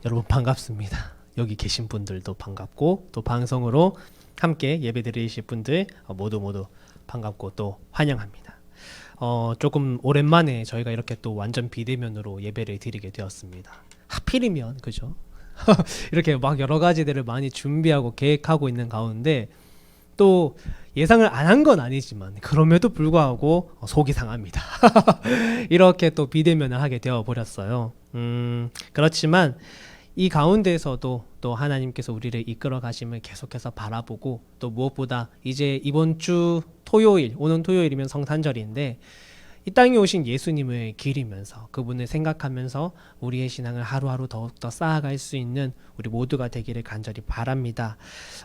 여러분 반갑습니다. 여기 계신 분들도 반갑고 또 방송으로 함께 예배 드리실 분들 모두 반갑고 또 환영합니다. 조금 오랜만에 저희가 이렇게 또 완전 비대면으로 예배를 드리게 되었습니다. 하필이면 그죠? 이렇게 막 여러 가지들을 많이 준비하고 계획하고 있는 가운데 또 예상을 안 한 건 아니지만 그럼에도 불구하고 속이 상합니다. 이렇게 또 비대면을 하게 되어 버렸어요. 그렇지만 이 가운데에서도 또 하나님께서 우리를 이끌어 가심을 계속해서 바라보고 또 무엇보다 이제 이번 주 토요일, 오는 토요일이면 성탄절인데 이 땅에 오신 예수님을 기리면서 그분을 생각하면서 우리의 신앙을 하루하루 더욱더 쌓아갈 수 있는 우리 모두가 되기를 간절히 바랍니다.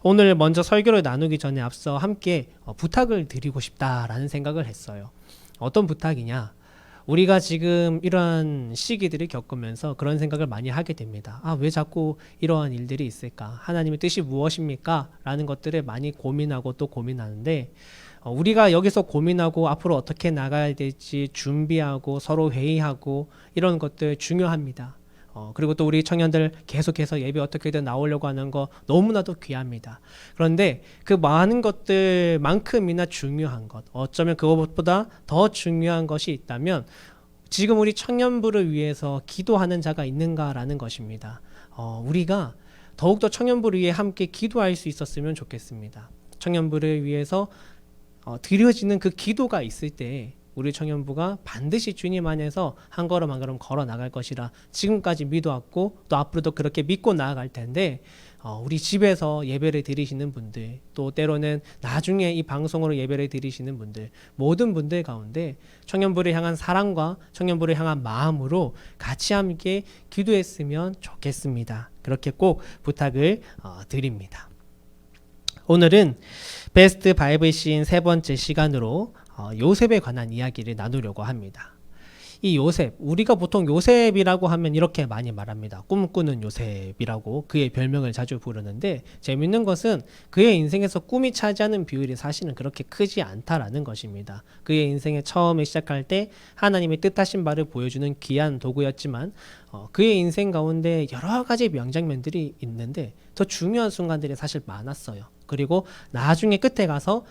오늘 먼저 설교를 나누기 전에 앞서 함께 부탁을 드리고 싶다라는 생각을 했어요. 어떤 부탁이냐? 우리가 지금 이러한 시기들을 겪으면서 그런 생각을 많이 하게 됩니다. 왜 자꾸 이러한 일들이 있을까? 하나님의 뜻이 무엇입니까? 라는 것들을 많이 고민하고 또 고민하는데 우리가 여기서 고민하고 앞으로 어떻게 나가야 될지 준비하고 서로 회의하고 이런 것들 중요합니다. 그리고 또 우리 청년들 계속해서 예배 어떻게든 나오려고 하는 거 너무나도 귀합니다. 그런데 그 많은 것들만큼이나 중요한 것, 어쩌면 그것보다 더 중요한 것이 있다면 지금 우리 청년부를 위해서 기도하는 자가 있는가라는 것입니다. 우리가 더욱더 청년부를 위해 함께 기도할 수 있었으면 좋겠습니다. 청년부를 위해서 드려지는 그 기도가 있을 때 우리 청년부가 반드시 주님 안에서 한 걸음 한 걸음 걸어 나갈 것이라 지금까지 믿어왔고 또 앞으로도 그렇게 믿고 나아갈 텐데 우리 집에서 예배를 드리시는 분들 또 때로는 나중에 이 방송으로 예배를 드리시는 분들 모든 분들 가운데 청년부를 향한 사랑과 청년부를 향한 마음으로 같이 함께 기도했으면 좋겠습니다. 그렇게 꼭 부탁을 드립니다. 오늘은 베스트 바이블 시인 세 번째 시간으로 요셉에 관한 이야기를 나누려고 합니다. 이 요셉, 우리가 보통 요셉이라고 하면 이렇게 많이 말합니다. 꿈꾸는 요셉이라고 그의 별명을 자주 부르는데 재밌는 것은 그의 인생에서 꿈이 차지하는 비율이 사실은 그렇게 크지 않다라는 것입니다. 그의 인생에 처음에 시작할 때 하나님의 뜻하신 바를 보여주는 귀한 도구였지만 그의 인생 가운데 여러 가지 명장면들이 있는데 더 중요한 순간들이 사실 많았어요. 그리고 나중에 끝에 가서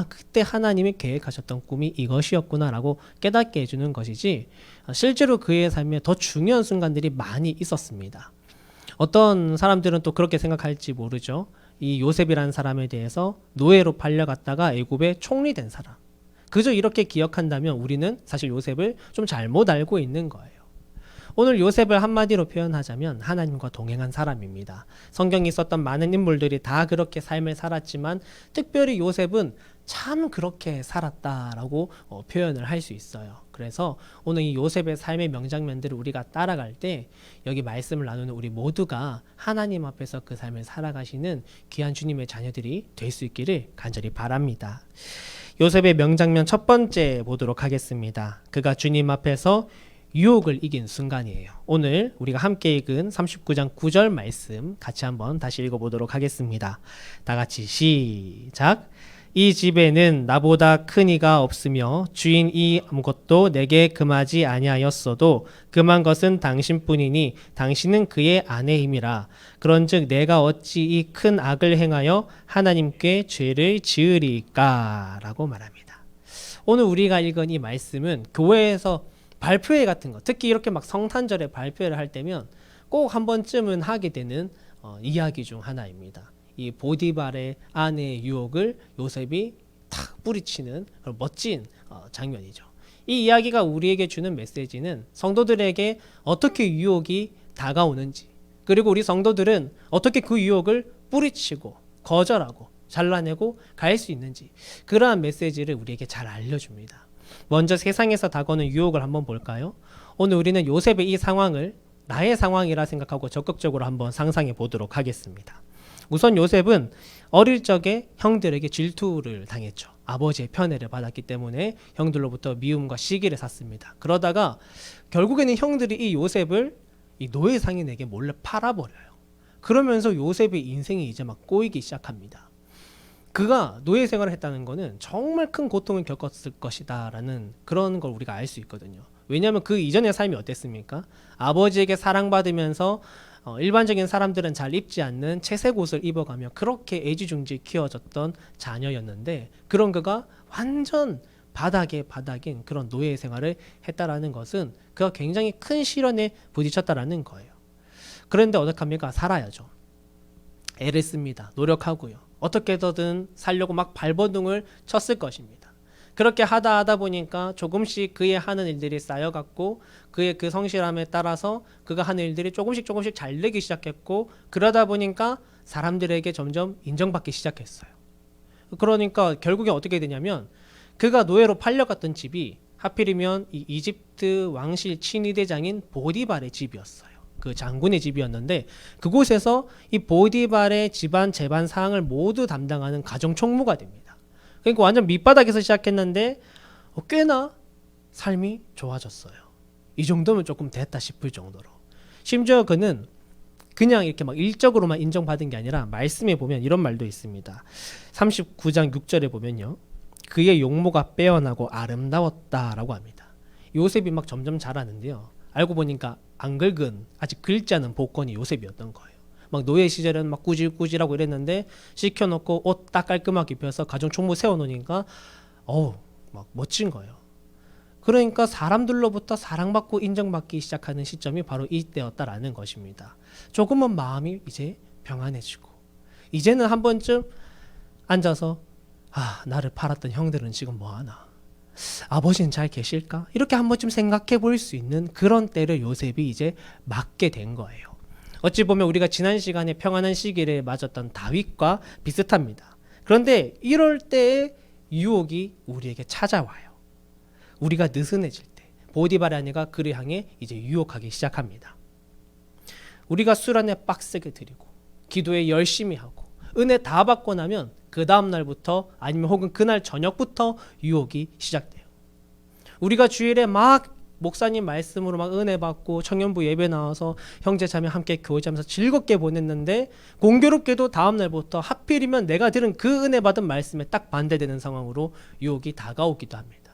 그때 하나님이 계획하셨던 꿈이 이것이었구나 라고 깨닫게 해주는 것이지 실제로 그의 삶에 더 중요한 순간들이 많이 있었습니다. 어떤 사람들은 또 그렇게 생각할지 모르죠. 이 요셉이라는 사람에 대해서 노예로 팔려갔다가 애굽의 총리 된 사람. 그저 이렇게 기억한다면 우리는 사실 요셉을 좀 잘못 알고 있는 거예요. 오늘 요셉을 한마디로 표현하자면 하나님과 동행한 사람입니다. 성경에 있었던 많은 인물들이 다 그렇게 삶을 살았지만 특별히 요셉은 참 그렇게 살았다라고 표현을 할 수 있어요. 그래서 오늘 이 요셉의 삶의 명장면들을 우리가 따라갈 때 여기 말씀을 나누는 우리 모두가 하나님 앞에서 그 삶을 살아가시는 귀한 주님의 자녀들이 될 수 있기를 간절히 바랍니다. 요셉의 명장면 첫 번째 보도록 하겠습니다. 그가 주님 앞에서 유혹을 이긴 순간이에요. 오늘 우리가 함께 읽은 39장 9절 말씀 같이 한번 다시 읽어보도록 하겠습니다. 다 같이 시작. 이 집에는 나보다 큰 이가 없으며 주인이 아무것도 내게 금하지 아니하였어도 금한 것은 당신뿐이니 당신은 그의 아내임이라. 그런즉 내가 어찌 이 큰 악을 행하여 하나님께 죄를 지으리까 라고 말합니다. 오늘 우리가 읽은 이 말씀은 교회에서 발표회 같은 거, 특히 이렇게 막 성탄절에 발표회를 할 때면 꼭 한 번쯤은 하게 되는 이야기 중 하나입니다. 이 보디발의 아내의 유혹을 요셉이 탁 뿌리치는 그런 멋진 장면이죠. 이 이야기가 우리에게 주는 메시지는 성도들에게 어떻게 유혹이 다가오는지, 그리고 우리 성도들은 어떻게 그 유혹을 뿌리치고 거절하고 잘라내고 갈 수 있는지, 그러한 메시지를 우리에게 잘 알려줍니다. 먼저 세상에서 다가오는 유혹을 한번 볼까요? 오늘 우리는 요셉의 이 상황을 나의 상황이라 생각하고 적극적으로 한번 상상해 보도록 하겠습니다. 우선 요셉은 어릴 적에 형들에게 질투를 당했죠. 아버지의 편애를 받았기 때문에 형들로부터 미움과 시기를 샀습니다. 그러다가 결국에는 형들이 이 요셉을 이 노예 상인에게 몰래 팔아버려요. 그러면서 요셉의 인생이 이제 막 꼬이기 시작합니다. 그가 노예 생활을 했다는 것은 정말 큰 고통을 겪었을 것이다 라는 그런 걸 우리가 알 수 있거든요. 왜냐하면 그 이전의 삶이 어땠습니까? 아버지에게 사랑받으면서 일반적인 사람들은 잘 입지 않는 채색 옷을 입어가며 그렇게 애지중지 키워졌던 자녀였는데 그런 그가 완전 바닥인 그런 노예 생활을 했다라는 것은 그가 굉장히 큰 시련에 부딪혔다라는 거예요. 그런데 어떡합니까? 살아야죠. 애를 씁니다. 노력하고요. 어떻게든 살려고 막 발버둥을 쳤을 것입니다. 그렇게 하다 보니까 조금씩 그의 하는 일들이 쌓여갔고 그의 그 성실함에 따라서 그가 하는 일들이 조금씩 잘 되기 시작했고 그러다 보니까 사람들에게 점점 인정받기 시작했어요. 그러니까 결국에 어떻게 되냐면 그가 노예로 팔려갔던 집이 하필이면 이 이집트 왕실 친위대장인 보디발의 집이었어요. 그 장군의 집이었는데 그곳에서 이 보디발의 집안 재반 사항을 모두 담당하는 가정 총무가 됩니다. 그러니까 완전 밑바닥에서 시작했는데 꽤나 삶이 좋아졌어요. 이 정도면 조금 됐다 싶을 정도로. 심지어 그는 그냥 이렇게 막 일적으로만 인정받은 게 아니라 말씀에 보면 이런 말도 있습니다. 39장 6절에 보면요. 그의 용모가 빼어나고 아름다웠다라고 합니다. 요셉이 막 점점 자라는데요. 알고 보니까 안 긁은 아직 긁지 않은 복권이 요셉이었던 거예요. 막 노예 시절은 막 꾸질꾸질하고 이랬는데 씻겨놓고 옷 딱 깔끔하게 입혀서 가정 총무 세워놓으니까 막 멋진 거예요. 그러니까 사람들로부터 사랑받고 인정받기 시작하는 시점이 바로 이때였다라는 것입니다. 조금은 마음이 이제 평안해지고 이제는 한 번쯤 앉아서 나를 팔았던 형들은 지금 뭐하나, 아버지는 잘 계실까, 이렇게 한 번쯤 생각해 볼 수 있는 그런 때를 요셉이 이제 맞게 된 거예요. 어찌 보면 우리가 지난 시간에 평안한 시기를 맞았던 다윗과 비슷합니다. 그런데 이럴 때의 유혹이 우리에게 찾아와요. 우리가 느슨해질 때 보디발의 아내가 그를 향해 이제 유혹하기 시작합니다. 우리가 술 안에 빡세게 드리고 기도에 열심히 하고 은혜 다 받고 나면 그 다음 날부터 아니면 혹은 그날 저녁부터 유혹이 시작돼요. 우리가 주일에 막 목사님 말씀으로 막 은혜 받고 청년부 예배 나와서 형제 자매 함께 교제하면서 즐겁게 보냈는데 공교롭게도 다음 날부터 하필이면 내가 들은 그 은혜 받은 말씀에 딱 반대되는 상황으로 유혹이 다가오기도 합니다.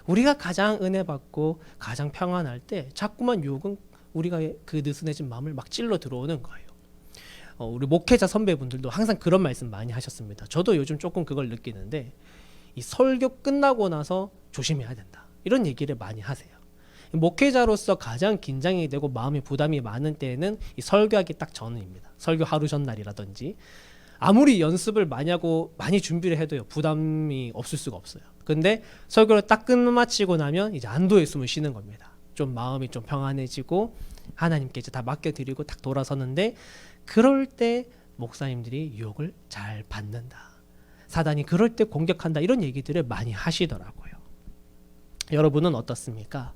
우리가 가장 은혜 받고 가장 평안할 때 자꾸만 유혹은 우리가 그 느슨해진 마음을 막 찔러 들어오는 거예요. 우리 목회자 선배분들도 항상 그런 말씀 많이 하셨습니다. 저도 요즘 조금 그걸 느끼는데 이 설교 끝나고 나서 조심해야 된다, 이런 얘기를 많이 하세요. 목회자로서 가장 긴장이 되고 마음의 부담이 많은 때에는 이 설교하기 딱 전입니다. 설교 하루 전날이라든지 아무리 연습을 많이 하고 많이 준비를 해도요 부담이 없을 수가 없어요. 근데 설교를 딱 끝마치고 나면 이제 안도의 숨을 쉬는 겁니다. 좀 마음이 좀 평안해지고 하나님께 이제 다 맡겨드리고 딱 돌아서는데 그럴 때 목사님들이 유혹을 잘 받는다, 사단이 그럴 때 공격한다, 이런 얘기들을 많이 하시더라고요. 여러분은 어떻습니까?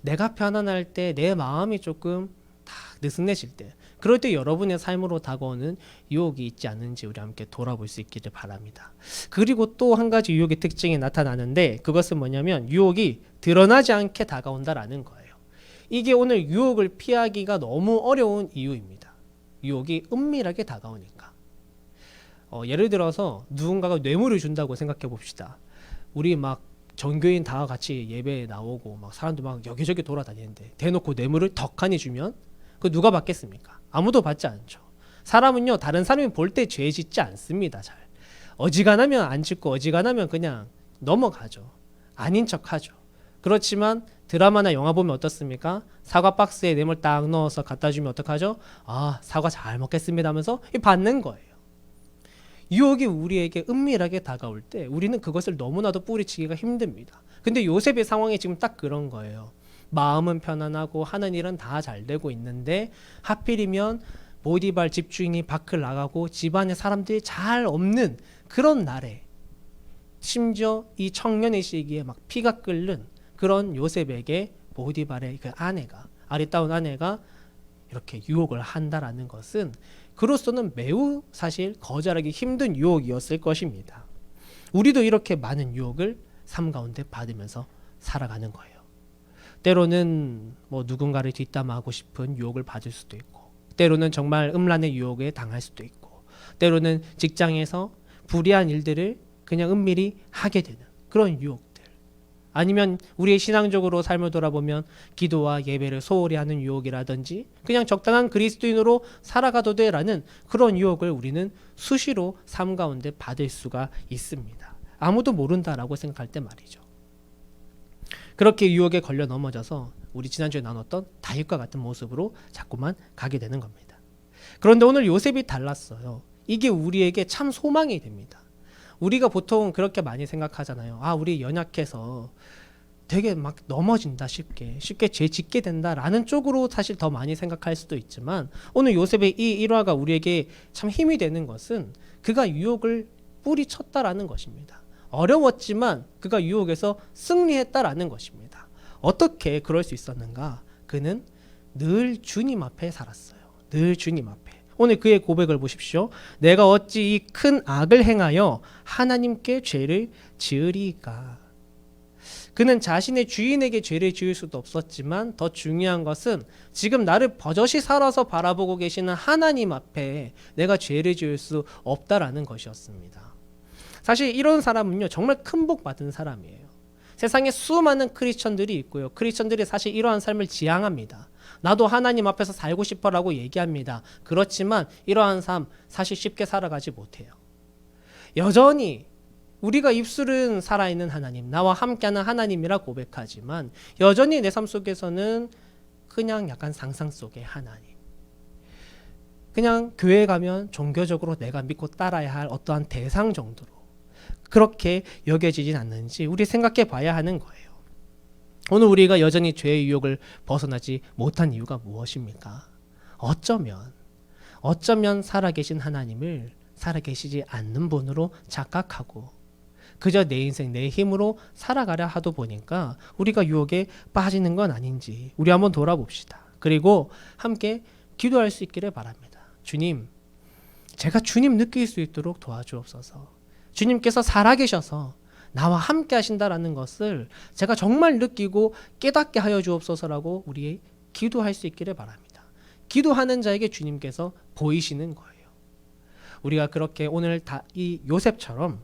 내가 편안할 때 내 마음이 조금 다 느슨해질 때 그럴 때 여러분의 삶으로 다가오는 유혹이 있지 않은지 우리 함께 돌아볼 수 있기를 바랍니다. 그리고 또 한 가지 유혹의 특징이 나타나는데 그것은 뭐냐면 유혹이 드러나지 않게 다가온다라는 거예요. 이게 오늘 유혹을 피하기가 너무 어려운 이유입니다. 유혹이 은밀하게 다가오니까. 예를 들어서 누군가가 뇌물을 준다고 생각해 봅시다. 우리 막 전교인 다 같이 예배에 나오고 막 사람들 막 여기저기 돌아다니는데 대놓고 뇌물을 덕하니 주면 그 누가 받겠습니까? 아무도 받지 않죠. 사람은요 다른 사람이 볼 때 죄 짓지 않습니다. 잘 어지간하면 안 짓고 어지간하면 그냥 넘어가죠. 아닌 척하죠. 그렇지만 드라마나 영화 보면 어떻습니까? 사과 박스에 뇌물 딱 넣어서 갖다 주면 어떡하죠? 사과 잘 먹겠습니다 하면서 받는 거예요. 유혹이 우리에게 은밀하게 다가올 때 우리는 그것을 너무나도 뿌리치기가 힘듭니다. 근데 요셉의 상황이 지금 딱 그런 거예요. 마음은 편안하고 하는 일은 다 잘 되고 있는데 하필이면 보디발 집주인이 밖을 나가고 집안에 사람들이 잘 없는 그런 날에 심지어 이 청년의 시기에 막 피가 끓는 그런 요셉에게 보디발의 그 아내가, 아리따운 아내가 이렇게 유혹을 한다라는 것은 그로서는 매우 사실 거절하기 힘든 유혹이었을 것입니다. 우리도 이렇게 많은 유혹을 삶 가운데 받으면서 살아가는 거예요. 때로는 뭐 누군가를 뒷담화하고 싶은 유혹을 받을 수도 있고, 때로는 정말 음란의 유혹에 당할 수도 있고, 때로는 직장에서 불의한 일들을 그냥 은밀히 하게 되는 그런 유혹들. 아니면 우리의 신앙적으로 삶을 돌아보면 기도와 예배를 소홀히 하는 유혹이라든지 그냥 적당한 그리스도인으로 살아가도 돼라는 그런 유혹을 우리는 수시로 삶 가운데 받을 수가 있습니다. 아무도 모른다라고 생각할 때 말이죠. 그렇게 유혹에 걸려 넘어져서 우리 지난주에 나눴던 다윗과 같은 모습으로 자꾸만 가게 되는 겁니다. 그런데 오늘 요셉이 달랐어요. 이게 우리에게 참 소망이 됩니다. 우리가 보통 그렇게 많이 생각하잖아요. 아, 우리 연약해서 되게 막 넘어진다, 쉽게 죄 짓게 된다라는 쪽으로 사실 더 많이 생각할 수도 있지만 오늘 요셉의 이 일화가 우리에게 참 힘이 되는 것은 그가 유혹을 뿌리쳤다라는 것입니다. 어려웠지만 그가 유혹에서 승리했다라는 것입니다. 어떻게 그럴 수 있었는가? 그는 늘 주님 앞에 살았어요. 늘 주님 앞에. 오늘 그의 고백을 보십시오. 내가 어찌 이 큰 악을 행하여 하나님께 죄를 지으리까. 그는 자신의 주인에게 죄를 지을 수도 없었지만 더 중요한 것은 지금 나를 버젓이 살아서 바라보고 계시는 하나님 앞에 내가 죄를 지을 수 없다라는 것이었습니다. 사실 이런 사람은요, 정말 큰 복 받은 사람이에요. 세상에 수많은 크리스천들이 있고요. 크리스천들이 사실 이러한 삶을 지향합니다. 나도 하나님 앞에서 살고 싶어라고 얘기합니다. 그렇지만 이러한 삶 사실 쉽게 살아가지 못해요. 여전히 우리가 입술은 살아있는 하나님, 나와 함께하는 하나님이라 고백하지만 여전히 내 삶 속에서는 그냥 약간 상상 속의 하나님, 그냥 교회 가면 종교적으로 내가 믿고 따라야 할 어떠한 대상 정도로 그렇게 여겨지진 않는지 우리 생각해 봐야 하는 거예요. 오늘 우리가 여전히 죄의 유혹을 벗어나지 못한 이유가 무엇입니까? 어쩌면 살아계신 하나님을 살아계시지 않는 분으로 착각하고 그저 내 인생 내 힘으로 살아가려 하다 보니까 우리가 유혹에 빠지는 건 아닌지 우리 한번 돌아봅시다. 그리고 함께 기도할 수 있기를 바랍니다. 주님, 제가 주님 느낄 수 있도록 도와주옵소서. 주님께서 살아계셔서 나와 함께 하신다라는 것을 제가 정말 느끼고 깨닫게 하여 주옵소서라고 우리 기도할 수 있기를 바랍니다. 기도하는 자에게 주님께서 보이시는 거예요. 우리가 그렇게 오늘 이 요셉처럼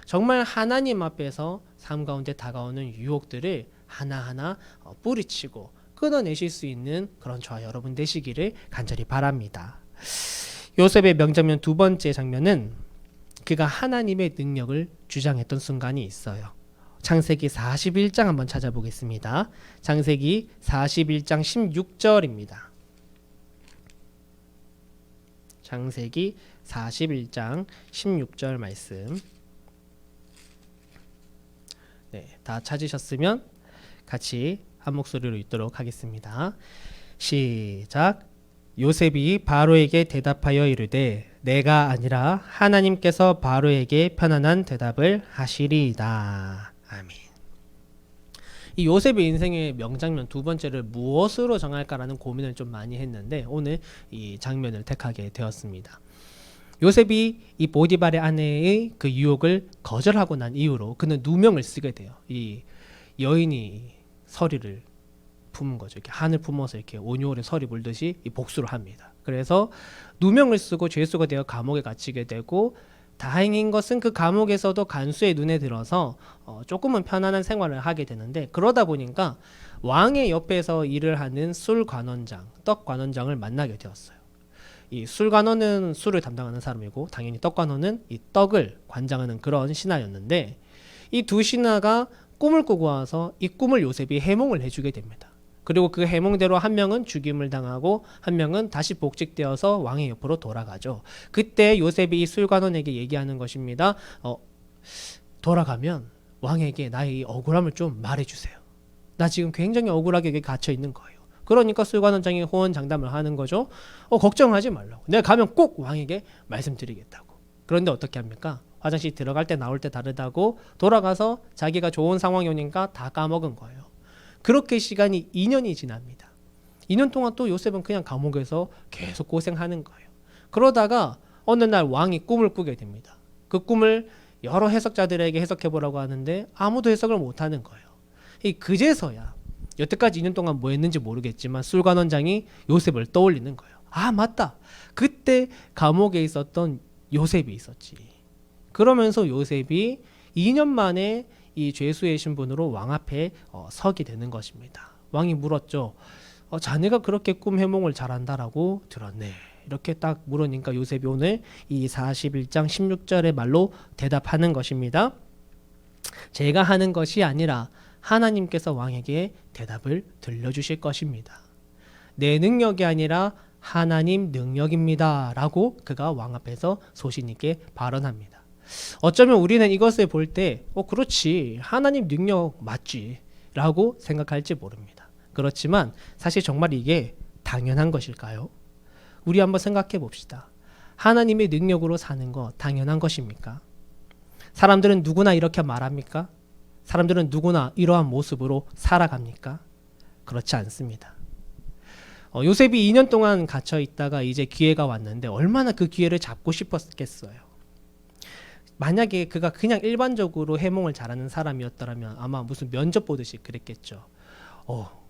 정말 하나님 앞에서 삶 가운데 다가오는 유혹들을 하나하나 뿌리치고 끊어내실 수 있는 그런 저와 여러분 되시기를 간절히 바랍니다. 요셉의 명장면 두 번째 장면은 그가 하나님의 능력을 주장했던 순간이 있어요. 창세기 41장 한번 찾아보겠습니다. 창세기 41장 16절입니다. 창세기 41장 16절 말씀. 네, 다 찾으셨으면 같이 한 목소리로 읽도록 하겠습니다. 시작. 요셉이 바로에게 대답하여 이르되 내가 아니라 하나님께서 바로에게 편안한 대답을 하시리이다. 아멘. 이 요셉의 인생의 명장면 두 번째를 무엇으로 정할까라는 고민을 좀 많이 했는데 오늘 이 장면을 택하게 되었습니다. 요셉이 이 보디발의 아내의 그 유혹을 거절하고 난 이후로 그는 누명을 쓰게 돼요. 이 여인이 서리를 품은 거죠. 이렇게 한을 품어서 이렇게 온유월에 서리 물듯이 이 복수를 합니다. 그래서 누명을 쓰고 죄수가 되어 감옥에 갇히게 되고 다행인 것은 그 감옥에서도 간수의 눈에 들어서 조금은 편안한 생활을 하게 되는데 그러다 보니까 왕의 옆에서 일을 하는 술관원장, 떡관원장을 만나게 되었어요. 이 술관원은 술을 담당하는 사람이고 당연히 떡관원은 이 떡을 관장하는 그런 신하였는데 이 두 신하가 꿈을 꾸고 와서 이 꿈을 요셉이 해몽을 해주게 됩니다. 그리고 그 해몽대로 한 명은 죽임을 당하고 한 명은 다시 복직되어서 왕의 옆으로 돌아가죠. 그때 요셉이 이 술관원에게 얘기하는 것입니다. 돌아가면 왕에게 나의 이 억울함을 좀 말해주세요. 나 지금 굉장히 억울하게 여기 갇혀 있는 거예요. 그러니까 술관원장이 호언장담을 하는 거죠. 걱정하지 말라고. 내가 가면 꼭 왕에게 말씀드리겠다고. 그런데 어떻게 합니까? 화장실 들어갈 때 나올 때 다르다고 돌아가서 자기가 좋은 상황이 오니까 다 까먹은 거예요. 그렇게 시간이 2년이 지납니다. 2년 동안 또 요셉은 그냥 감옥에서 계속 고생하는 거예요. 그러다가 어느 날 왕이 꿈을 꾸게 됩니다. 그 꿈을 여러 해석자들에게 해석해보라고 하는데 아무도 해석을 못하는 거예요. 그제서야 여태까지 2년 동안 뭐 했는지 모르겠지만 술관원장이 요셉을 떠올리는 거예요. 아, 맞다. 그때 감옥에 있었던 요셉이 있었지. 그러면서 요셉이 2년 만에 이 죄수의 신분으로 왕 앞에 서게 되는 것입니다. 왕이 물었죠. 자네가 그렇게 꿈 해몽을 잘한다라고 들었네. 이렇게 딱 물으니까 요셉이 오늘 이 41장 16절의 말로 대답하는 것입니다. 제가 하는 것이 아니라 하나님께서 왕에게 대답을 들려주실 것입니다. 내 능력이 아니라 하나님 능력입니다. 라고 그가 왕 앞에서 소신 있게 발언합니다. 어쩌면 우리는 이것을 볼 때 그렇지, 하나님 능력 맞지 라고 생각할지 모릅니다. 그렇지만 사실 정말 이게 당연한 것일까요? 우리 한번 생각해 봅시다. 하나님의 능력으로 사는 거 당연한 것입니까? 사람들은 누구나 이렇게 말합니까? 사람들은 누구나 이러한 모습으로 살아갑니까? 그렇지 않습니다. 요셉이 2년 동안 갇혀 있다가 이제 기회가 왔는데 얼마나 그 기회를 잡고 싶었겠어요. 만약에 그가 그냥 일반적으로 해몽을 잘하는 사람이었더라면 아마 무슨 면접 보듯이 그랬겠죠.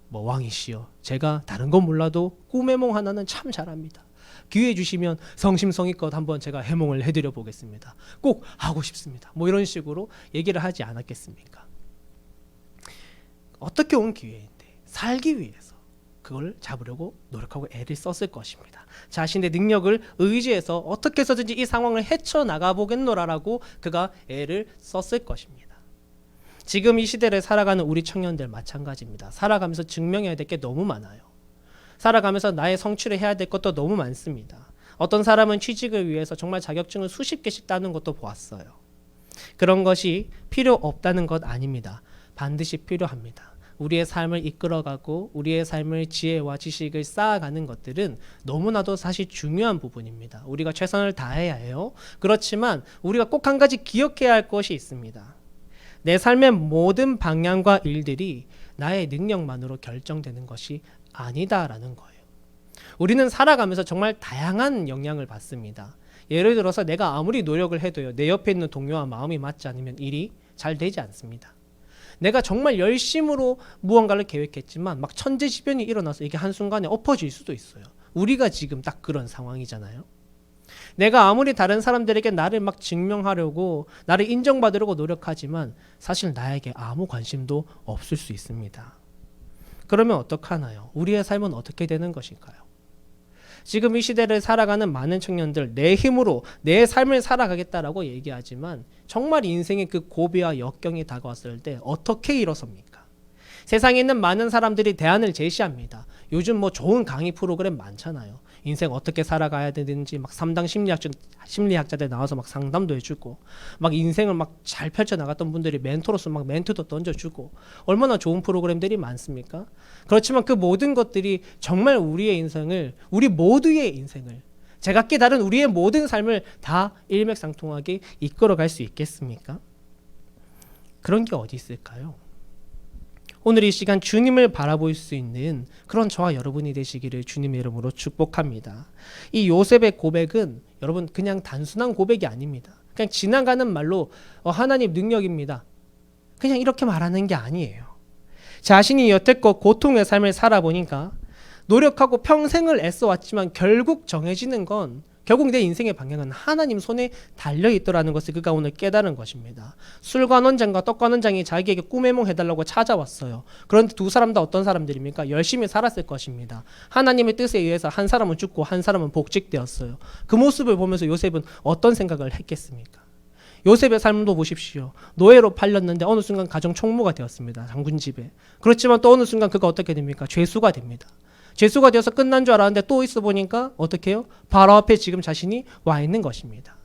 뭐 왕이시여, 제가 다른 건 몰라도 꿈 해몽 하나는 참 잘합니다. 기회 주시면 성심성의껏 한번 제가 해몽을 해드려 보겠습니다. 꼭 하고 싶습니다. 뭐 이런 식으로 얘기를 하지 않았겠습니까? 어떻게 온 기회인데 살기 위해서 그걸 잡으려고 노력하고 애를 썼을 것입니다. 자신의 능력을 의지해서 어떻게 해서든지 이 상황을 헤쳐나가 보겠노라라고 그가 애를 썼을 것입니다. 지금 이 시대를 살아가는 우리 청년들 마찬가지입니다. 살아가면서 증명해야 될 게 너무 많아요. 살아가면서 나의 성취를 해야 될 것도 너무 많습니다. 어떤 사람은 취직을 위해서 정말 자격증을 수십 개씩 따는 것도 보았어요. 그런 것이 필요 없다는 것 아닙니다. 반드시 필요합니다. 우리의 삶을 이끌어가고 우리의 삶을 지혜와 지식을 쌓아가는 것들은 너무나도 사실 중요한 부분입니다. 우리가 최선을 다해야 해요. 그렇지만 우리가 꼭 한 가지 기억해야 할 것이 있습니다. 내 삶의 모든 방향과 일들이 나의 능력만으로 결정되는 것이 아니다라는 거예요. 우리는 살아가면서 정말 다양한 영향을 받습니다. 예를 들어서 내가 아무리 노력을 해도요, 내 옆에 있는 동료와 마음이 맞지 않으면 일이 잘 되지 않습니다. 내가 정말 열심으로 무언가를 계획했지만 막 천재지변이 일어나서 이게 한순간에 엎어질 수도 있어요. 우리가 지금 딱 그런 상황이잖아요. 내가 아무리 다른 사람들에게 나를 막 증명하려고 나를 인정받으려고 노력하지만 사실 나에게 아무 관심도 없을 수 있습니다. 그러면 어떡하나요? 우리의 삶은 어떻게 되는 것일까요? 지금 이 시대를 살아가는 많은 청년들, 내 힘으로 내 삶을 살아가겠다라고 얘기하지만 정말 인생의 그 고비와 역경이 다가왔을 때 어떻게 일어섭니까? 세상에 있는 많은 사람들이 대안을 제시합니다. 요즘 뭐 좋은 강의 프로그램 많잖아요. 인생 어떻게 살아가야 되는지 막 3당 심리학자들 나와서 막 상담도 해주고 막 인생을 막 잘 펼쳐나갔던 분들이 멘토로서 막 멘트도 던져주고 얼마나 좋은 프로그램들이 많습니까? 그렇지만 그 모든 것들이 정말 우리의 인생을, 우리 모두의 인생을, 제각기 다른 우리의 모든 삶을 다 일맥상통하게 이끌어갈 수 있겠습니까? 그런 게 어디 있을까요? 오늘 이 시간 주님을 바라볼 수 있는 그런 저와 여러분이 되시기를 주님의 이름으로 축복합니다. 이 요셉의 고백은 여러분 그냥 단순한 고백이 아닙니다. 그냥 지나가는 말로 하나님 능력입니다. 그냥 이렇게 말하는 게 아니에요. 자신이 여태껏 고통의 삶을 살아보니까 노력하고 평생을 애써왔지만 결국 정해지는 건 결국 내 인생의 방향은 하나님 손에 달려있더라는 것을 그가 오늘 깨달은 것입니다. 술관원장과 떡관원장이 자기에게 꿈해몽 해달라고 찾아왔어요. 그런데 두 사람 다 어떤 사람들입니까? 열심히 살았을 것입니다. 하나님의 뜻에 의해서 한 사람은 죽고 한 사람은 복직되었어요. 그 모습을 보면서 요셉은 어떤 생각을 했겠습니까? 요셉의 삶도 보십시오. 노예로 팔렸는데 어느 순간 가정 총무가 되었습니다. 장군 집에. 그렇지만 또 어느 순간 그가 어떻게 됩니까? 죄수가 됩니다. 죄수가 되어서 끝난 줄 알았는데 또 있어 보니까 어떻게 해요? 바로 앞에 지금 자신이 와 있는 것입니다.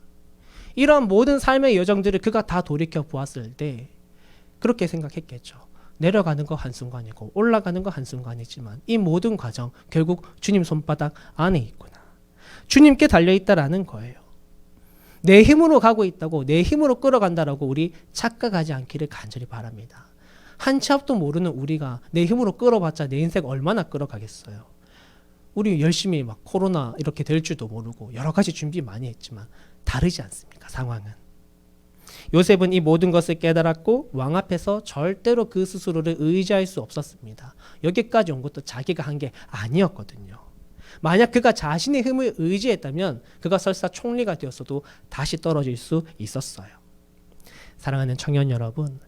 이러한 모든 삶의 여정들을 그가 다 돌이켜 보았을 때 그렇게 생각했겠죠. 내려가는 거 한순간이고 올라가는 거 한순간이지만 이 모든 과정 결국 주님 손바닥 안에 있구나. 주님께 달려있다라는 거예요. 내 힘으로 가고 있다고, 내 힘으로 끌어간다라고 우리 착각하지 않기를 간절히 바랍니다. 한 치 앞도 모르는 우리가 내 힘으로 끌어봤자 내 인생 얼마나 끌어가겠어요. 우리 열심히 막 코로나 이렇게 될 줄도 모르고 여러 가지 준비 많이 했지만 다르지 않습니까? 상황은. 요셉은 이 모든 것을 깨달았고 왕 앞에서 절대로 그 스스로를 의지할 수 없었습니다. 여기까지 온 것도 자기가 한 게 아니었거든요. 만약 그가 자신의 힘을 의지했다면 그가 설사 총리가 되었어도 다시 떨어질 수 있었어요. 사랑하는 청년 여러분,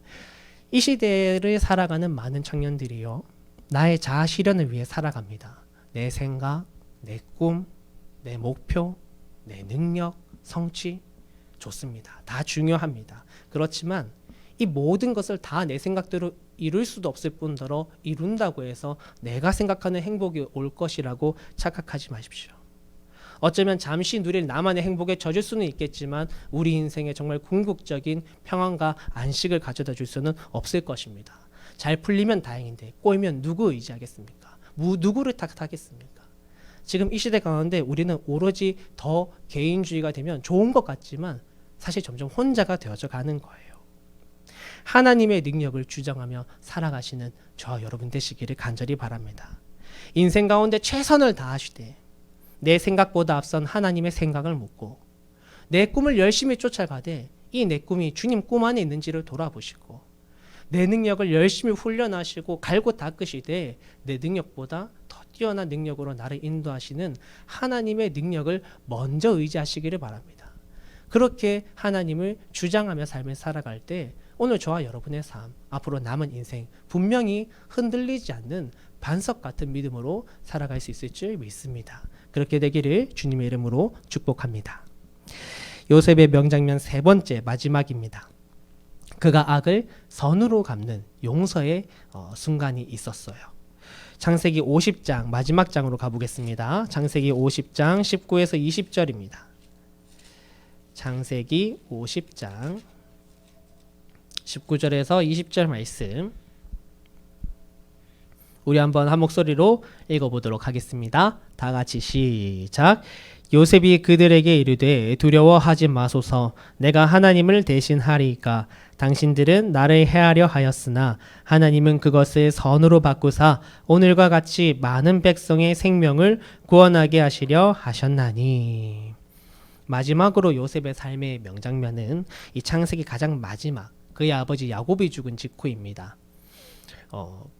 이 시대를 살아가는 많은 청년들이요, 나의 자아 실현을 위해 살아갑니다. 내 생각, 내 꿈, 내 목표, 내 능력, 성취, 좋습니다. 다 중요합니다. 그렇지만 이 모든 것을 다 내 생각대로 이룰 수도 없을 뿐더러 이룬다고 해서 내가 생각하는 행복이 올 것이라고 착각하지 마십시오. 어쩌면 잠시 누릴 나만의 행복에 젖을 수는 있겠지만 우리 인생에 정말 궁극적인 평안과 안식을 가져다 줄 수는 없을 것입니다. 잘 풀리면 다행인데 꼬이면 누구 의지하겠습니까? 누구를 탓하겠습니까? 지금 이 시대 가운데 우리는 오로지 더 개인주의가 되면 좋은 것 같지만 사실 점점 혼자가 되어져 가는 거예요. 하나님의 능력을 주장하며 살아가시는 저와 여러분 되시기를 간절히 바랍니다. 인생 가운데 최선을 다하시되 내 생각보다 앞선 하나님의 생각을 묻고 내 꿈을 열심히 쫓아가되 이 내 꿈이 주님 꿈 안에 있는지를 돌아보시고 내 능력을 열심히 훈련하시고 갈고 닦으시되 내 능력보다 더 뛰어난 능력으로 나를 인도하시는 하나님의 능력을 먼저 의지하시기를 바랍니다. 그렇게 하나님을 주장하며 삶을 살아갈 때 오늘 저와 여러분의 삶, 앞으로 남은 인생 분명히 흔들리지 않는 반석 같은 믿음으로 살아갈 수 있을 줄 믿습니다. 그렇게 되기를 주님의 이름으로 축복합니다. 요셉의 명장면 세 번째 마지막입니다. 그가 악을 선으로 갚는 용서의 순간이 있었어요. 창세기 50장 마지막 장으로 가보겠습니다. 창세기 50장 19에서 20절입니다. 창세기 50장 19절에서 20절 말씀 우리 한번 한 목소리로 읽어보도록 하겠습니다. 다 같이 시작. 요셉이 그들에게 이르되 두려워하지 마소서. 내가 하나님을 대신하리이까. 당신들은 나를 해하려 하였으나 하나님은 그것을 선으로 바꾸사 오늘과 같이 많은 백성의 생명을 구원하게 하시려 하셨나니. 마지막으로 요셉의 삶의 명장면은 이 창세기 가장 마지막 그의 아버지 야곱이 죽은 직후입니다.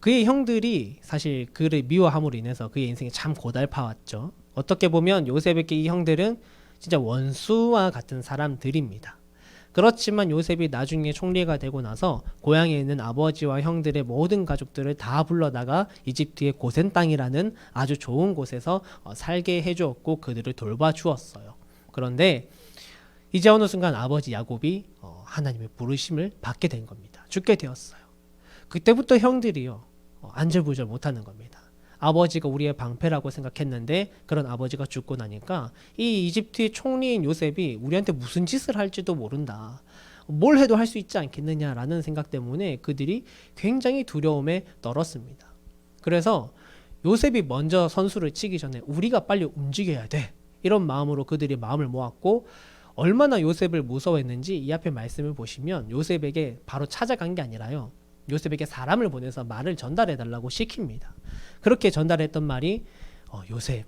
그의 형들이 사실 그를 미워함으로 인해서 그의 인생이 참 고달파왔죠. 어떻게 보면 요셉에게 이 형들은 진짜 원수와 같은 사람들입니다. 그렇지만 요셉이 나중에 총리가 되고 나서 고향에 있는 아버지와 형들의 모든 가족들을 다 불러다가 이집트의 고센 땅이라는 아주 좋은 곳에서 살게 해주었고 그들을 돌봐주었어요. 그런데 이제 어느 순간 아버지 야곱이 하나님의 부르심을 받게 된 겁니다. 죽게 되었어요. 그때부터 형들이요 안절부절 못하는 겁니다. 아버지가 우리의 방패라고 생각했는데 그런 아버지가 죽고 나니까 이 이집트의 총리인 요셉이 우리한테 무슨 짓을 할지도 모른다. 뭘 해도 할 수 있지 않겠느냐라는 생각 때문에 그들이 굉장히 두려움에 떨었습니다. 그래서 요셉이 먼저 선수를 치기 전에 우리가 빨리 움직여야 돼. 이런 마음으로 그들이 마음을 모았고 얼마나 요셉을 무서워했는지 이 앞에 말씀을 보시면 요셉에게 바로 찾아간 게 아니라요. 요셉에게 사람을 보내서 말을 전달해달라고 시킵니다. 그렇게 전달했던 말이 요셉,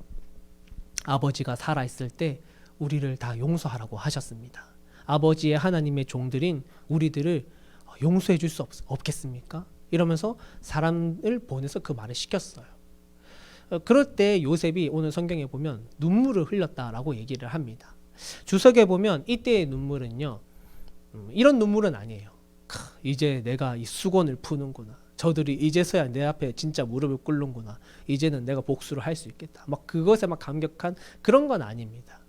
아버지가 살아있을 때 우리를 다 용서하라고 하셨습니다. 아버지의 하나님의 종들인 우리들을 용서해 줄 수 없겠습니까? 이러면서 사람을 보내서 그 말을 시켰어요. 그럴 때 요셉이 오늘 성경에 보면 눈물을 흘렸다라고 얘기를 합니다. 주석에 보면 이때의 눈물은요, 이런 눈물은 아니에요. 이제 내가 이 수건을 푸는구나. 저들이 이제서야 내 앞에 진짜 무릎을 꿇는구나. 이제는 내가 복수를 할 수 있겠다. 막 그것에 막 감격한 그런 건 아닙니다.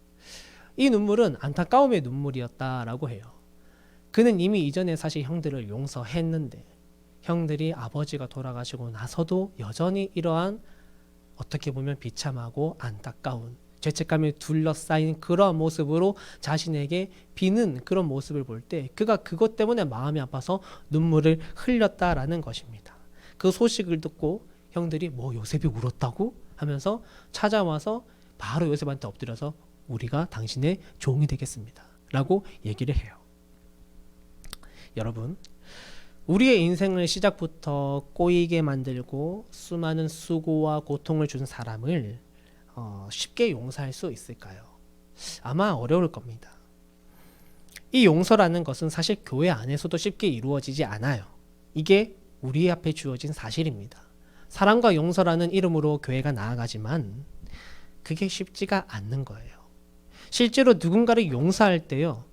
이 눈물은 안타까움의 눈물이었다라고 해요. 그는 이미 이전에 사실 형들을 용서했는데 형들이 아버지가 돌아가시고 나서도 여전히 이러한 어떻게 보면 비참하고 안타까운 죄책감에 둘러싸인 그런 모습으로 자신에게 비는 그런 모습을 볼 때 그가 그것 때문에 마음이 아파서 눈물을 흘렸다라는 것입니다. 그 소식을 듣고 형들이 뭐 요셉이 울었다고 하면서 찾아와서 바로 요셉한테 엎드려서 우리가 당신의 종이 되겠습니다 라고 얘기를 해요. 여러분, 우리의 인생을 시작부터 꼬이게 만들고 수많은 수고와 고통을 준 사람을 쉽게 용서할 수 있을까요? 아마 어려울 겁니다. 이 용서라는 것은 사실 교회 안에서도 쉽게 이루어지지 않아요. 이게 우리 앞에 주어진 사실입니다. 사랑과 용서라는 이름으로 교회가 나아가지만 그게 쉽지가 않는 거예요. 실제로 누군가를 용서할 때요,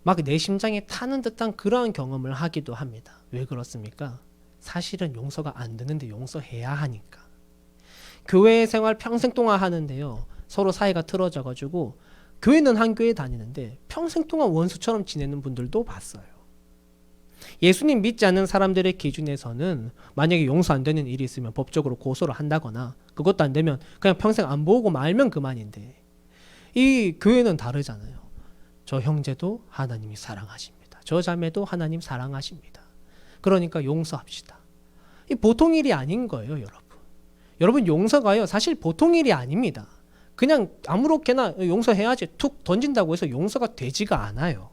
막 내 심장에 타는 듯한 그러한 경험을 하기도 합니다. 왜 그렇습니까? 사실은 용서가 안 되는데 용서해야 하니까. 교회 생활 평생 동안 하는데요, 서로 사이가 틀어져 가지고 교회는 한 교회 다니는데 평생 동안 원수처럼 지내는 분들도 봤어요. 예수님 믿지 않는 사람들의 기준에서는 만약에 용서 안 되는 일이 있으면 법적으로 고소를 한다거나, 그것도 안 되면 그냥 평생 안 보고 말면 그만인데, 이 교회는 다르잖아요. 저 형제도 하나님이 사랑하십니다. 저 자매도 하나님 사랑하십니다. 그러니까 용서합시다. 이 보통 일이 아닌 거예요, 여러분. 여러분, 용서가요, 사실 보통 일이 아닙니다. 그냥 아무렇게나 용서해야지 툭 던진다고 해서 용서가 되지가 않아요.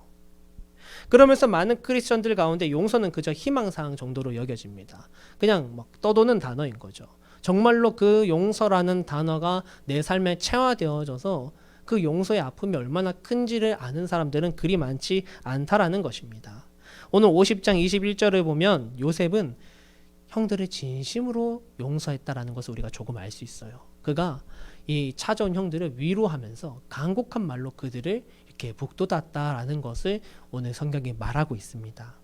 그러면서 많은 크리스천들 가운데 용서는 그저 희망사항 정도로 여겨집니다. 그냥 막 떠도는 단어인 거죠. 정말로 그 용서라는 단어가 내 삶에 체화되어져서 그 용서의 아픔이 얼마나 큰지를 아는 사람들은 그리 많지 않다라는 것입니다. 오늘 50장 21절을 보면 요셉은 형들을 진심으로 용서했다라는 것을 우리가 조금 알 수 있어요. 그가 이 찾아온 형들을 위로하면서 간곡한 말로 그들을 이렇게 북돋았다라는 것을 오늘 성경이 말하고 있습니다.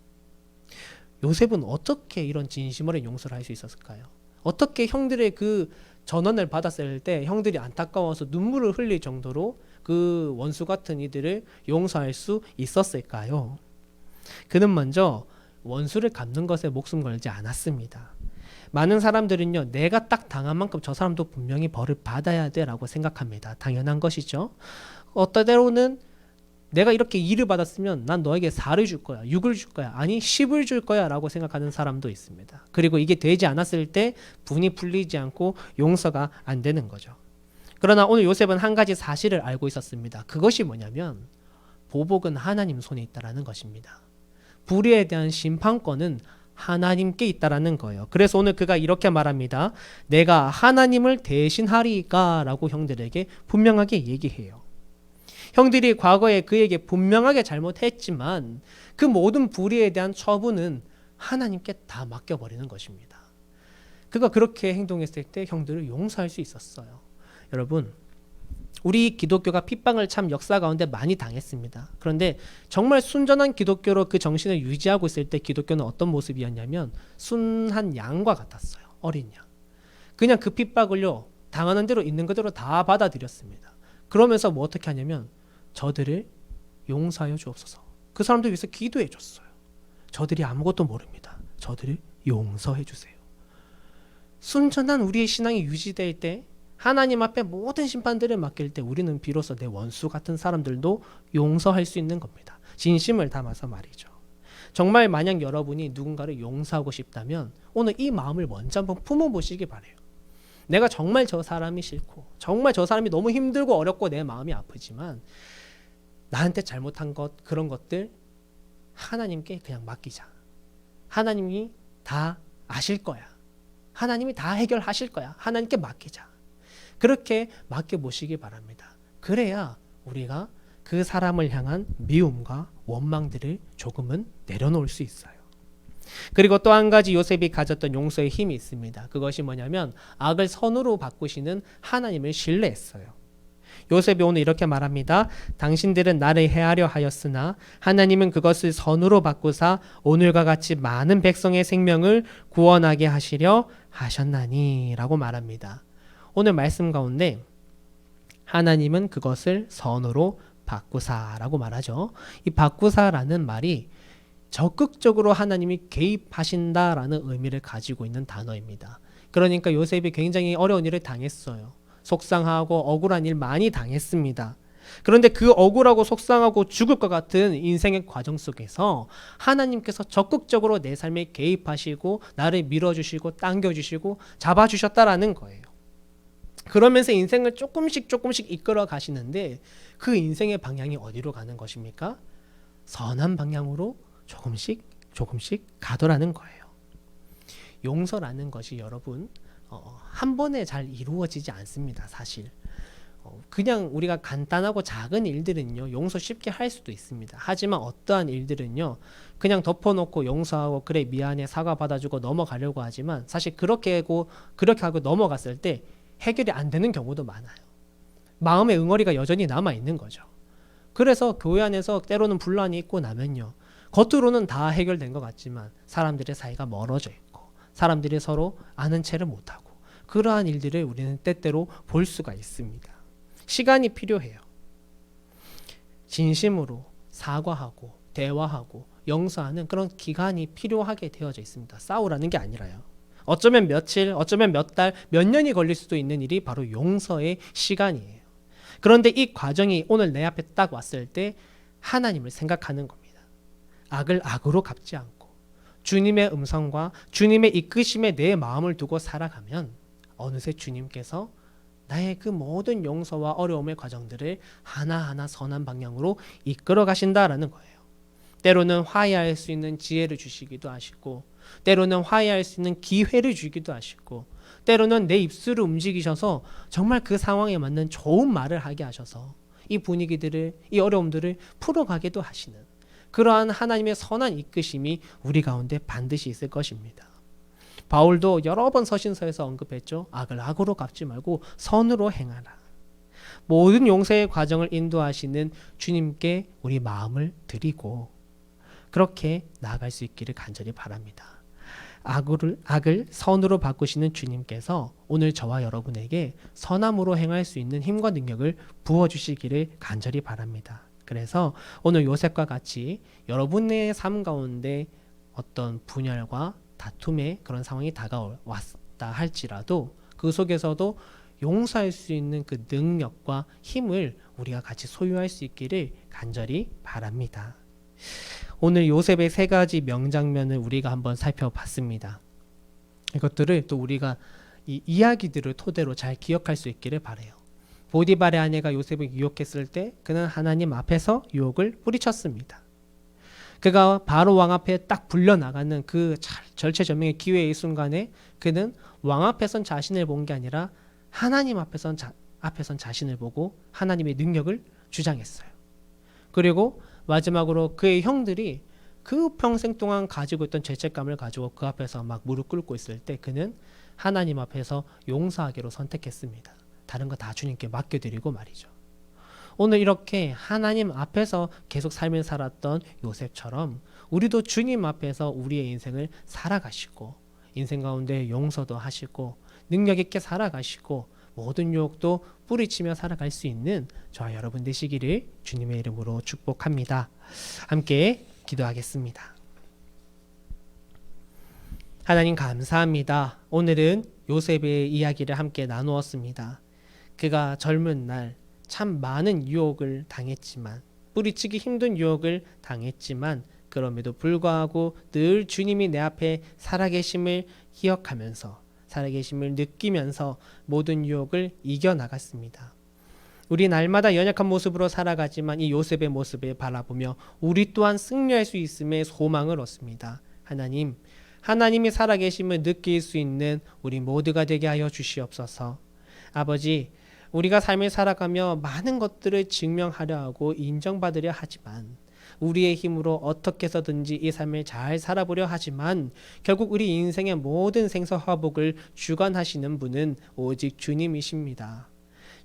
요셉은 어떻게 이런 진심어린 용서를 할 수 있었을까요? 어떻게 형들의 그 전원을 받았을 때 형들이 안타까워서 눈물을 흘릴 정도로 그 원수 같은 이들을 용서할 수 있었을까요? 그는 먼저 원수를 갚는 것에 목숨 걸지 않았습니다. 많은 사람들은요, 내가 딱 당한 만큼 저 사람도 분명히 벌을 받아야 돼 라고 생각합니다. 당연한 것이죠. 어떤 때로는 내가 이렇게 2를 받았으면 난 너에게 4를 줄 거야, 6을 줄 거야, 아니 10을 줄 거야 라고 생각하는 사람도 있습니다. 그리고 이게 되지 않았을 때 분이 풀리지 않고 용서가 안 되는 거죠. 그러나 오늘 요셉은 한 가지 사실을 알고 있었습니다. 그것이 뭐냐면 보복은 하나님 손에 있다라는 것입니다. 불의에 대한 심판권은 하나님께 있다라는 거예요. 그래서 오늘 그가 이렇게 말합니다. 내가 하나님을 대신하리까 라고 형들에게 분명하게 얘기해요. 형들이 과거에 그에게 분명하게 잘못했지만 그 모든 불의에 대한 처분은 하나님께 다 맡겨버리는 것입니다. 그가 그렇게 행동했을 때 형들을 용서할 수 있었어요. 여러분, 우리 기독교가 핍박을 참 역사 가운데 많이 당했습니다. 그런데 정말 순전한 기독교로 그 정신을 유지하고 있을 때 기독교는 어떤 모습이었냐면 순한 양과 같았어요. 어린 양. 그냥 그 핍박을요, 당하는 대로 있는 그대로 다 받아들였습니다. 그러면서 뭐 어떻게 하냐면 저들을 용서하여 주옵소서. 그 사람들 위해서 기도해 줬어요. 저들이 아무것도 모릅니다. 저들을 용서해 주세요. 순전한 우리의 신앙이 유지될 때, 하나님 앞에 모든 심판들을 맡길 때 우리는 비로소 내 원수 같은 사람들도 용서할 수 있는 겁니다. 진심을 담아서 말이죠. 정말 만약 여러분이 누군가를 용서하고 싶다면 오늘 이 마음을 먼저 한번 품어보시기 바래요. 내가 정말 저 사람이 싫고 정말 저 사람이 너무 힘들고 어렵고 내 마음이 아프지만 나한테 잘못한 것, 그런 것들 하나님께 그냥 맡기자. 하나님이 다 아실 거야. 하나님이 다 해결하실 거야. 하나님께 맡기자. 그렇게 맡겨보시기 바랍니다. 그래야 우리가 그 사람을 향한 미움과 원망들을 조금은 내려놓을 수 있어요. 그리고 또 한 가지 요셉이 가졌던 용서의 힘이 있습니다. 그것이 뭐냐면 악을 선으로 바꾸시는 하나님을 신뢰했어요. 요셉이 오늘 이렇게 말합니다. 당신들은 나를 해하려 하였으나 하나님은 그것을 선으로 바꾸사 오늘과 같이 많은 백성의 생명을 구원하게 하시려 하셨나니 라고 말합니다. 오늘 말씀 가운데 하나님은 그것을 선으로 바꾸사라고 말하죠. 이 바꾸사라는 말이 적극적으로 하나님이 개입하신다라는 의미를 가지고 있는 단어입니다. 그러니까 요셉이 굉장히 어려운 일을 당했어요. 속상하고 억울한 일 많이 당했습니다. 그런데 그 억울하고 속상하고 죽을 것 같은 인생의 과정 속에서 하나님께서 적극적으로 내 삶에 개입하시고 나를 밀어주시고 당겨주시고 잡아주셨다라는 거예요. 그러면서 인생을 조금씩 이끌어 가시는데 그 인생의 방향이 어디로 가는 것입니까? 선한 방향으로 조금씩 가더라는 거예요. 용서라는 것이 여러분 한 번에 잘 이루어지지 않습니다. 사실 그냥 우리가 간단하고 작은 일들은요 용서 쉽게 할 수도 있습니다. 하지만 어떠한 일들은요 그냥 덮어놓고 용서하고 그래 미안해 사과 받아주고 넘어가려고 하지만 사실 그렇게 하고 넘어갔을 때 해결이 안 되는 경우도 많아요. 마음의 응어리가 여전히 남아있는 거죠. 그래서 교회 안에서 때로는 분란이 있고 나면요, 겉으로는 다 해결된 것 같지만 사람들의 사이가 멀어져 있고 사람들이 서로 아는 체를 못하고, 그러한 일들을 우리는 때때로 볼 수가 있습니다. 시간이 필요해요. 진심으로 사과하고 대화하고 용서하는 그런 기간이 필요하게 되어져 있습니다. 싸우라는 게 아니라요. 어쩌면 며칠, 어쩌면 몇 달, 몇 년이 걸릴 수도 있는 일이 바로 용서의 시간이에요. 그런데 이 과정이 오늘 내 앞에 딱 왔을 때 하나님을 생각하는 겁니다. 악을 악으로 갚지 않고 주님의 음성과 주님의 이끄심에 내 마음을 두고 살아가면 어느새 주님께서 나의 그 모든 용서와 어려움의 과정들을 하나하나 선한 방향으로 이끌어 가신다라는 거예요. 때로는 화해할 수 있는 지혜를 주시기도 하시고, 때로는 화해할 수 있는 기회를 주기도 하시고, 때로는 내 입술을 움직이셔서 정말 그 상황에 맞는 좋은 말을 하게 하셔서 이 분위기들을, 이 어려움들을 풀어가기도 하시는 그러한 하나님의 선한 이끄심이 우리 가운데 반드시 있을 것입니다. 바울도 여러 번 서신서에서 언급했죠. 악을 악으로 갚지 말고 선으로 행하라. 모든 용서의 과정을 인도하시는 주님께 우리 마음을 드리고 그렇게 나아갈 수 있기를 간절히 바랍니다. 악을 선으로 바꾸시는 주님께서 오늘 저와 여러분에게 선함으로 행할 수 있는 힘과 능력을 부어주시기를 간절히 바랍니다. 그래서 오늘 요셉과 같이 여러분의 삶 가운데 어떤 분열과 다툼의 그런 상황이 다가왔다 할지라도 그 속에서도 용서할 수 있는 그 능력과 힘을 우리가 같이 소유할 수 있기를 간절히 바랍니다. 오늘 요셉의 세 가지 명장면을 우리가 한번 살펴봤습니다. 이것들을 또 우리가 이 이야기들을 토대로 잘 기억할 수 있기를 바라요. 보디발의 아내가 요셉을 유혹했을 때 그는 하나님 앞에서 유혹을 뿌리쳤습니다. 그가 바로 왕 앞에 딱 불려나가는 그 절체절명의 기회의 순간에 그는 왕 앞에선 자신을 본 게 아니라 하나님 앞에선 자신을 보고 하나님의 능력을 주장했어요. 그리고 마지막으로 그의 형들이 그 평생 동안 가지고 있던 죄책감을 가지고 그 앞에서 막 무릎 꿇고 있을 때 그는 하나님 앞에서 용서하기로 선택했습니다. 다른 거 다 주님께 맡겨드리고 말이죠. 오늘 이렇게 하나님 앞에서 계속 삶을 살았던 요셉처럼 우리도 주님 앞에서 우리의 인생을 살아가시고 인생 가운데 용서도 하시고 능력 있게 살아가시고 모든 유혹도 뿌리치며 살아갈 수 있는 저와 여러분 되시기를 주님의 이름으로 축복합니다. 함께 기도하겠습니다. 하나님 감사합니다. 오늘은 요셉의 이야기를 함께 나누었습니다. 그가 젊은 날 참 많은 유혹을 당했지만, 뿌리치기 힘든 유혹을 당했지만 그럼에도 불구하고 늘 주님이 내 앞에 살아계심을 기억하면서 살아계심을 느끼면서 모든 유혹을 이겨나갔습니다. 우리 날마다 연약한 모습으로 살아가지만 이 요셉의 모습을 바라보며 우리 또한 승리할 수 있음의 소망을 얻습니다. 하나님, 하나님이 살아계심을 느낄 수 있는 우리 모두가 되게 하여 주시옵소서. 아버지, 우리가 삶을 살아가며 많은 것들을 증명하려 하고 인정받으려 하지만, 우리의 힘으로 어떻게 해서든지 이 삶을 잘 살아보려 하지만 결국 우리 인생의 모든 생사화복을 주관하시는 분은 오직 주님이십니다.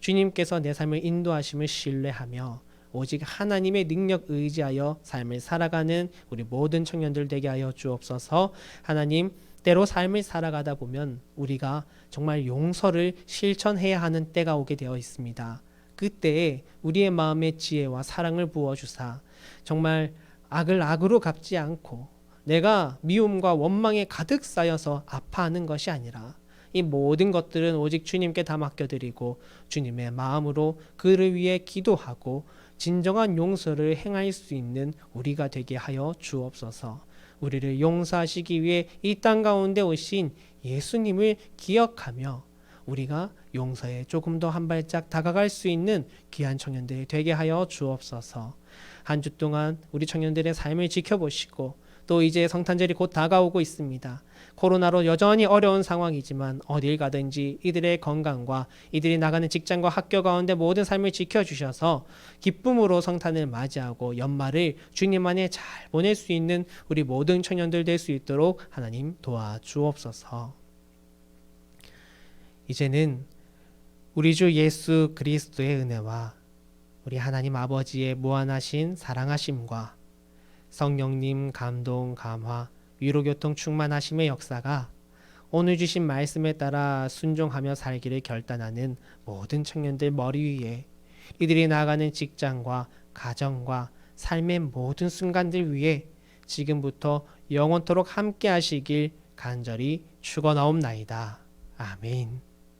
주님께서 내 삶을 인도하심을 신뢰하며 오직 하나님의 능력 의지하여 삶을 살아가는 우리 모든 청년들 되게 하여 주옵소서. 하나님, 때로 삶을 살아가다 보면 우리가 정말 용서를 실천해야 하는 때가 오게 되어 있습니다. 그때에 우리의 마음에 지혜와 사랑을 부어주사 정말 악을 악으로 갚지 않고 내가 미움과 원망에 가득 쌓여서 아파하는 것이 아니라 이 모든 것들은 오직 주님께 다 맡겨드리고 주님의 마음으로 그를 위해 기도하고 진정한 용서를 행할 수 있는 우리가 되게 하여 주옵소서. 우리를 용서하시기 위해 이 땅 가운데 오신 예수님을 기억하며 우리가 용서에 조금 더 한 발짝 다가갈 수 있는 귀한 청년들이 되게 하여 주옵소서. 한 주 동안 우리 청년들의 삶을 지켜보시고 또 이제 성탄절이 곧 다가오고 있습니다. 코로나로 여전히 어려운 상황이지만 어딜 가든지 이들의 건강과 이들이 나가는 직장과 학교 가운데 모든 삶을 지켜주셔서 기쁨으로 성탄을 맞이하고 연말을 주님 안에 잘 보낼 수 있는 우리 모든 청년들 될 수 있도록 하나님 도와주옵소서. 이제는 우리 주 예수 그리스도의 은혜와 우리 하나님 아버지의 무한하신 사랑하심과 성령님 감동, 감화, 위로교통 충만하심의 역사가 오늘 주신 말씀에 따라 순종하며 살기를 결단하는 모든 청년들 머리 위에 이들이 나아가는 직장과 가정과 삶의 모든 순간들 위에 지금부터 영원토록 함께 하시길 간절히 축원하옵나이다. 아멘.